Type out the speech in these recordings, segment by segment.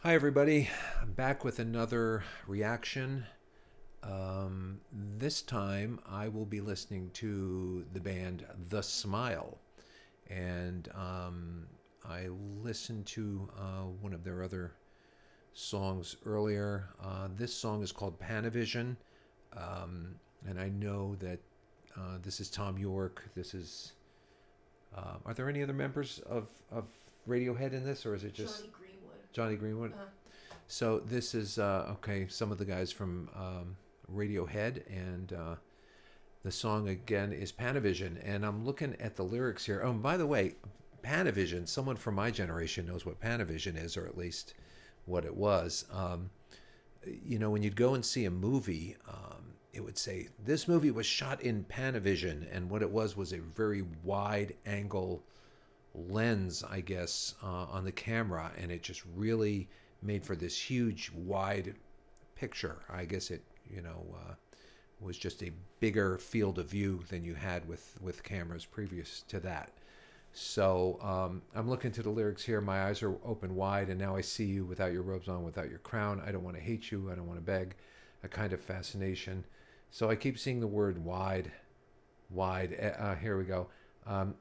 Hi, everybody. I'm back with another reaction. This time I will be listening to the band The Smile. And I listened to one of their other songs earlier. This song is called Pana-Vision. And I know that this is Tom York. This is. Are there any other members of Radiohead in this, or is it just Johnny Greenwood? So this is okay. Some of the guys from Radiohead, and the song again is Panavision. And I'm looking at the lyrics here. Oh, and by the way, Panavision. Someone from my generation knows what Panavision is, or at least what it was. When you'd go and see a movie, it would say this movie was shot in Panavision, and what it was a very wide angle lens, I guess, on the camera, and it just really made for this huge wide picture. I guess it was just a bigger field of view than you had with cameras previous to that. So I'm looking to the lyrics here. My eyes are open wide, and now I see you without your robes on, without your crown. I don't want to hate you, I don't want to beg, a kind of fascination. So I keep seeing the word wide. Here we go.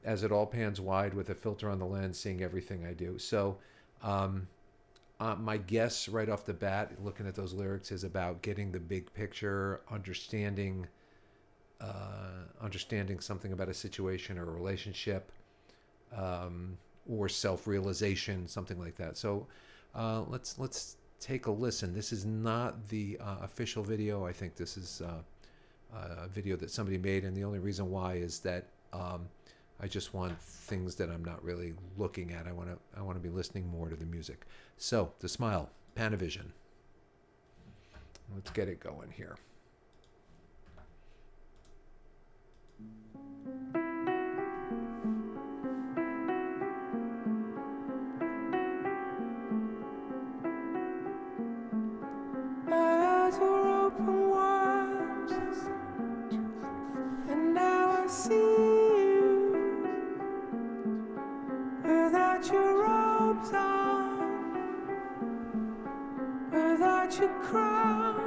As it all pans wide with a filter on the lens, seeing everything I do. So my guess right off the bat, looking at those lyrics, is about getting the big picture, understanding something about a situation or a relationship, or self-realization, something like that. So let's take a listen. This is not the official video. I think this is a video that somebody made, and the only reason why is that I just want things that I'm not really looking at. I want to be listening more to the music. So, The Smile, Panavision. Let's get it going here. My eyes are open wide, and now I see you without your robes on, without your crown.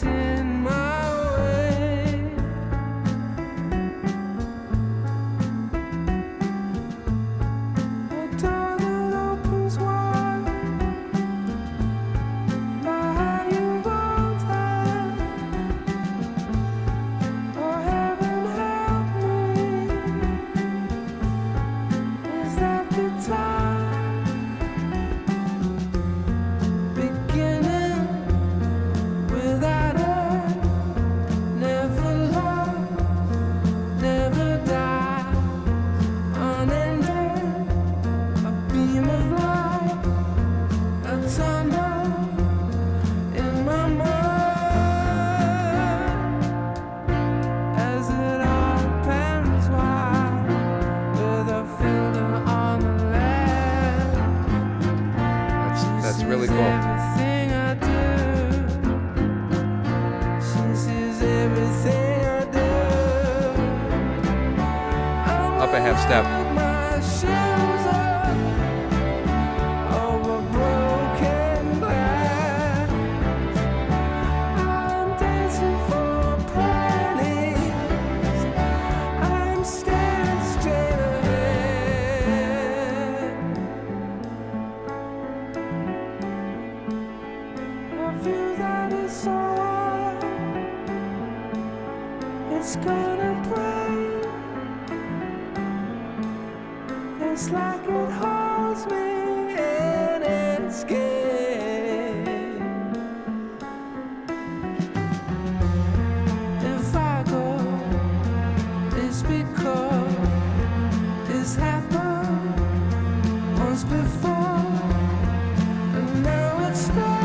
In my way, a door that opens wide, by you won't have, oh heaven help me, is that the time, beginning without never lost, never died, unending, a beam of light, a tunnel in my mind, as it all pans wide, with a filter on the lens. That's really cool. Everything I do, she sees everything I do. Up a half step. My shoes off over broken glass. I'm dancing for pennies. I'm staring straight ahead. A view that is so wide, it's gonna break. It's like it holds me in its gate. If I go, it's because this happened once before, and now it's started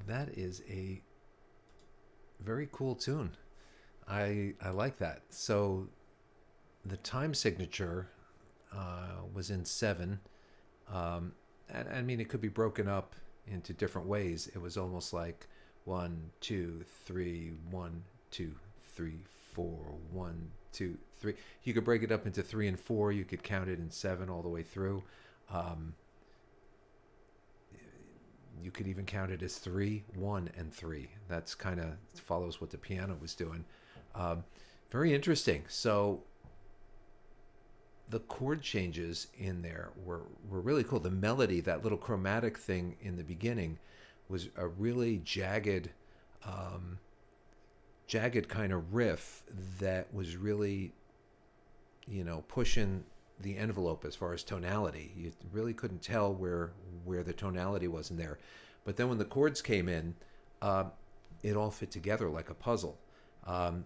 that is a very cool tune. I like that. So the time signature was in 7. And I mean, it could be broken up into different ways. It was almost like 1, 2, 3, 1, 2, 3, 4, 1, 2, 3. You could break it up into 3 and 4. You could count it in 7 all the way through. You could even count it as 3, 1, and 3. That's kind of follows what the piano was doing. Very interesting. So the chord changes in there were really cool. The melody, that little chromatic thing in the beginning, was a really jagged kind of riff that was really, pushing the envelope as far as tonality. You really couldn't tell where the tonality was in there. But then when the chords came in, it all fit together like a puzzle,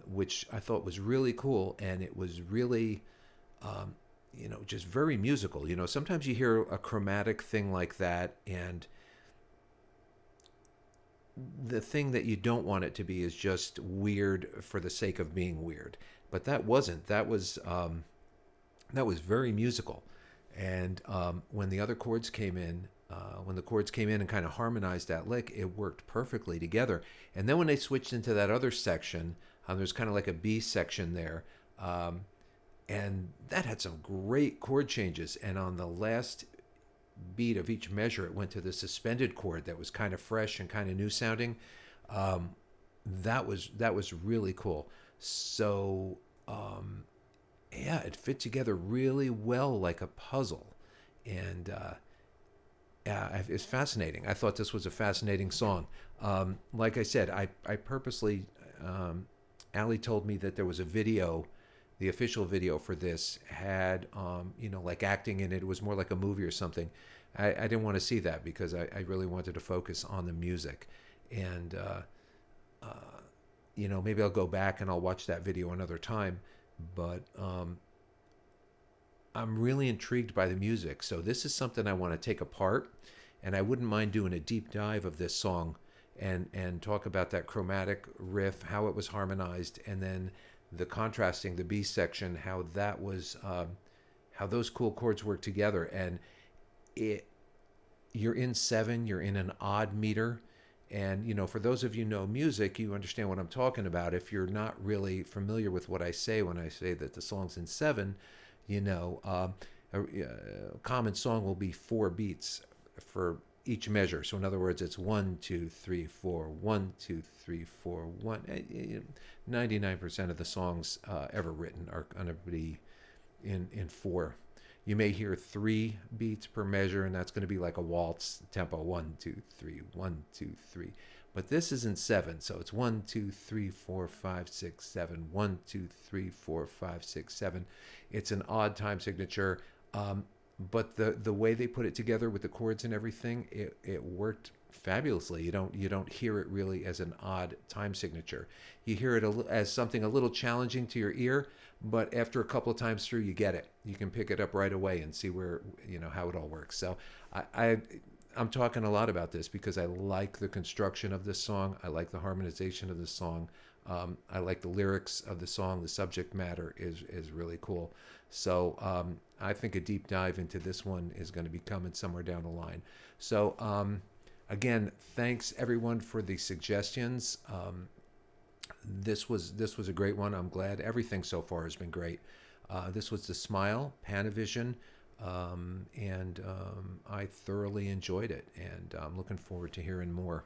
which I thought was really cool. And it was really, just very musical. Sometimes you hear a chromatic thing like that, and the thing that you don't want it to be is just weird for the sake of being weird. But that wasn't. That was very musical. And when the other chords came in, and kind of harmonized that lick, it worked perfectly together. And then when they switched into that other section, there's kind of like a B section there, and that had some great chord changes. And on the last beat of each measure, it went to the suspended chord that was kind of fresh and kind of new sounding. That was really cool. So yeah, it fit together really well like a puzzle. And yeah, it's fascinating. I thought this was a fascinating song. Like I said, I purposely, Ali told me that there was a video, the official video for this had, like acting in it. It was more like a movie or something. I didn't want to see that because I really wanted to focus on the music. And, maybe I'll go back and I'll watch that video another time. But I'm really intrigued by the music. So this is something I want to take apart. And I wouldn't mind doing a deep dive of this song and talk about that chromatic riff, how it was harmonized, and then the contrasting, the B section, how that was, how those cool chords work together. And you're in 7, you're in an odd meter. And, for those of you who know music, you understand what I'm talking about. If you're not really familiar with what I say when I say that the song's in 7, a common song will be 4 beats for each measure. So in other words, it's 1, 2, 3, 4, 1, 2, 3, 4, 1. 99% of the songs ever written are going to be in 4. You may hear 3 beats per measure, and that's going to be like a waltz tempo, 1, 2, 3, 1, 2, 3. But this is in 7, so it's 1, 2, 3, 4, 5, 6, 7. 1, 2, 3, 4, 5, 6, 7. It's an odd time signature, but the way they put it together with the chords and everything, it worked fabulously. You don't hear it really as an odd time signature. You hear it as something a little challenging to your ear, but after a couple of times through, you get it. You can pick it up right away and see where, how it all works. So I'm talking a lot about this because I like the construction of this song. I like the harmonization of this song. I like the lyrics of the song. The subject matter is really cool. So I think a deep dive into this one is going to be coming somewhere down the line. So again, thanks everyone for the suggestions. This was a great one. I'm glad everything so far has been great. This was the Smile Pana-Vision, and I thoroughly enjoyed it, and I'm looking forward to hearing more.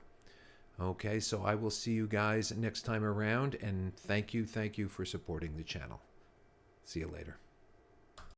Okay, so I will see you guys next time around, and thank you for supporting the channel. See you later.